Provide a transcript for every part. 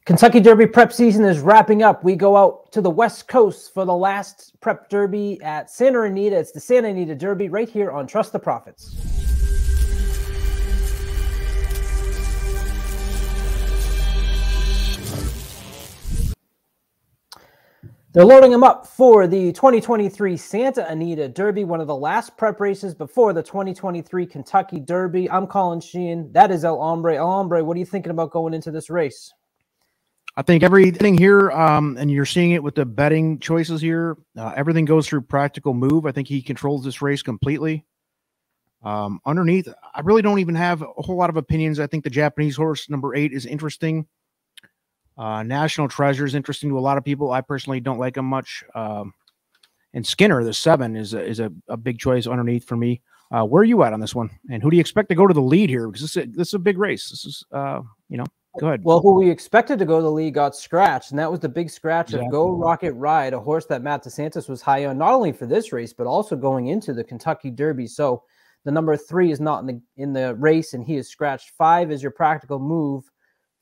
Kentucky Derby prep season is wrapping up. We go out to the West Coast for the last prep derby at Santa Anita. It's the Santa Anita Derby right here on Trust the Profits. They're loading them up for the 2023 Santa Anita Derby, one of the last prep races before the 2023 Kentucky Derby. I'm Colin Sheehan. That is El Hombre. El Hombre, what are you thinking about going into this race? I think everything here, and you're seeing it with the betting choices here, everything goes through Practical Move. I think he controls this race completely. Underneath, I really don't even have a whole lot of opinions. I think the Japanese horse, number 8, is interesting. National Treasure is interesting to a lot of people. I personally don't like him much. And Skinner, the 7, is a big choice underneath for me. Where are you at on this one? And who do you expect to go to the lead here? Because this is a big race. This is, go ahead. Well, who we expected to go to the lead got scratched, and that was the big scratch of Go Rocket Ride, a horse that Matt DeSantis was high on, not only for this race, but also going into the Kentucky Derby. So the number 3 is not in the race, and he is scratched. 5 is your Practical Move.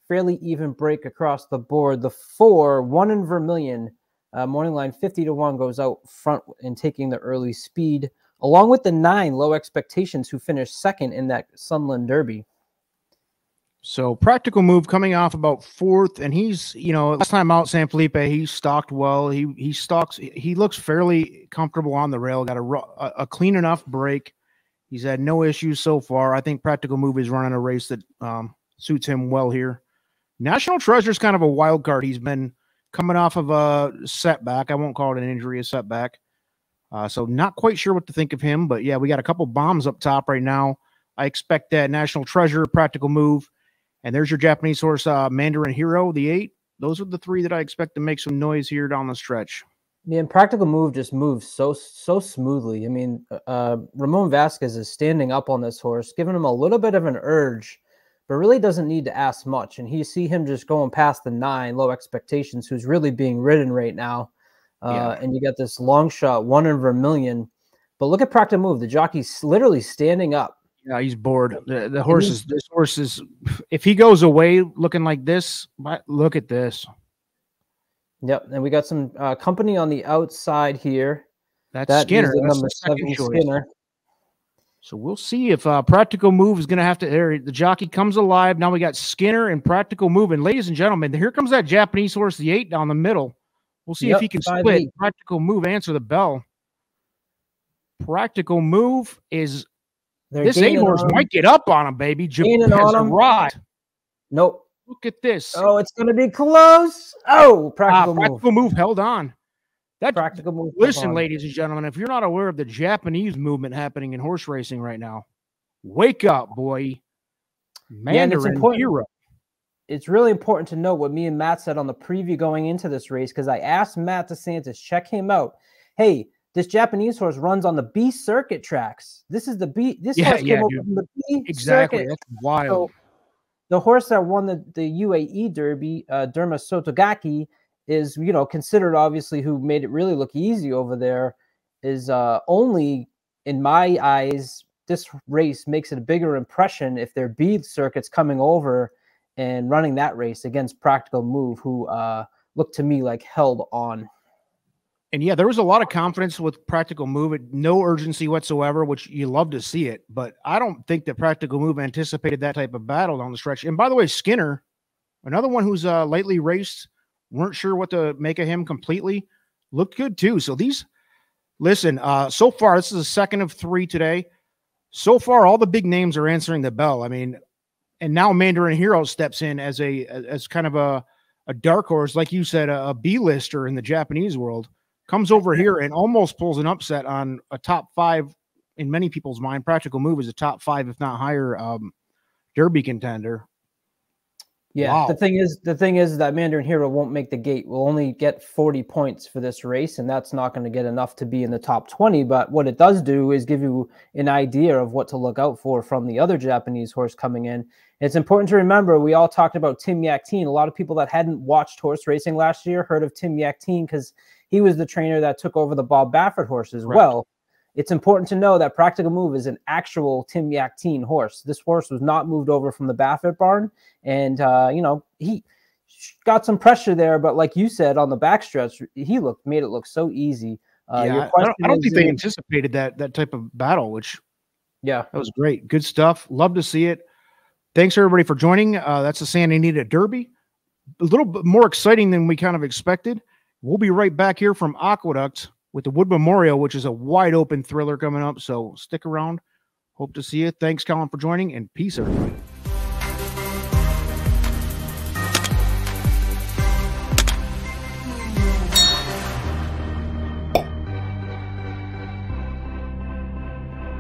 Fairly even break across the board. The 4, One in Vermilion, morning line 50-1 goes out front and taking the early speed, along with the 9, Low Expectations, who finished second in that Sunland Derby. So Practical Move coming off about 4th, and he's, last time out San Felipe, he stalked well. He looks fairly comfortable on the rail, got a clean enough break. He's had no issues so far. I think Practical Move is running a race that suits him well here. National Treasure is kind of a wild card. He's been coming off of a setback. I won't call it an injury, a setback. So not quite sure what to think of him, but yeah, we got a couple bombs up top right now. I expect that National Treasure, Practical Move, and there's your Japanese horse, Mandarin Hero, the 8. Those are the 3 that I expect to make some noise here down the stretch. Man, Practical Move just moves so smoothly. I mean, Ramon Vasquez is standing up on this horse, giving him a little bit of an urge, but really doesn't need to ask much. And you see him just going past the 9, Low Expectations, who's really being ridden right now. And you got this long shot, One in Vermilion. But look at Practical Move. The jockey's literally standing up. Yeah, he's bored. The horse is, this horse is, if he goes away looking like this, look at this. Yep. And we got some company on the outside here. That's Skinner. That's number 7 Skinner. So we'll see if Practical Move is going to have to. The jockey comes alive. Now we got Skinner and Practical Move. And ladies and gentlemen, here comes that Japanese horse, the 8, down the middle. We'll see if he can split. 5-8. Practical Move, answer the bell. Practical Move is. This 8 horse might get up on him, baby. Gaining on him. Right. Nope. Look at this. Oh, it's going to be close. Oh, Practical Move held on. That Practical Move. Listen, ladies and gentlemen, if you're not aware of the Japanese movement happening in horse racing right now, wake up, boy. Mandarin Hero. It's really important to note what me and Matt said on the preview going into this race, because I asked Matt DeSantis, check him out. Hey, this Japanese horse runs on the B circuit tracks. This is the B. This horse came over from the B circuit. That's wild. So the horse that won the UAE Derby, Derma Sotogaki, is, considered obviously who made it really look easy over there, is only, in my eyes, this race makes it a bigger impression if they're B circuits coming over and running that race against Practical Move, who looked to me like held on. And yeah, there was a lot of confidence with Practical Move, no urgency whatsoever, which you love to see it. But I don't think that Practical Move anticipated that type of battle down the stretch. And by the way, Skinner, another one who's lately raced, weren't sure what to make of him completely, looked good too. So listen, so far, this is the 2nd of 3 today. So far, all the big names are answering the bell. I mean, and now Mandarin Hero steps in as kind of a dark horse, like you said, a B-lister in the Japanese world, comes over here and almost pulls an upset on a top 5 in many people's mind. Practical Move is a top 5, if not higher, Derby contender. Yeah, wow. The thing is that Mandarin Hero won't make the gate. We'll only get 40 points for this race, and that's not going to get enough to be in the top 20. But what it does do is give you an idea of what to look out for from the other Japanese horse coming in. It's important to remember, we all talked about Tim Yakteen. A lot of people that hadn't watched horse racing last year heard of Tim Yakteen because he was the trainer that took over the Bob Baffert horse as well. It's important to know that Practical Move is an actual Tim Yakteen horse. This horse was not moved over from the Baffert barn. And, got some pressure there, but like you said, on the backstretch, he made it look so easy. Yeah, I don't think they anticipated that type of battle, which that was great. Good stuff. Love to see it. Thanks everybody for joining. That's the Santa Anita Derby. A little bit more exciting than we kind of expected. We'll be right back here from Aqueduct with the Wood Memorial, which is a wide open thriller coming up. So stick around. Hope to see you. Thanks, Colin, for joining, and peace, everybody.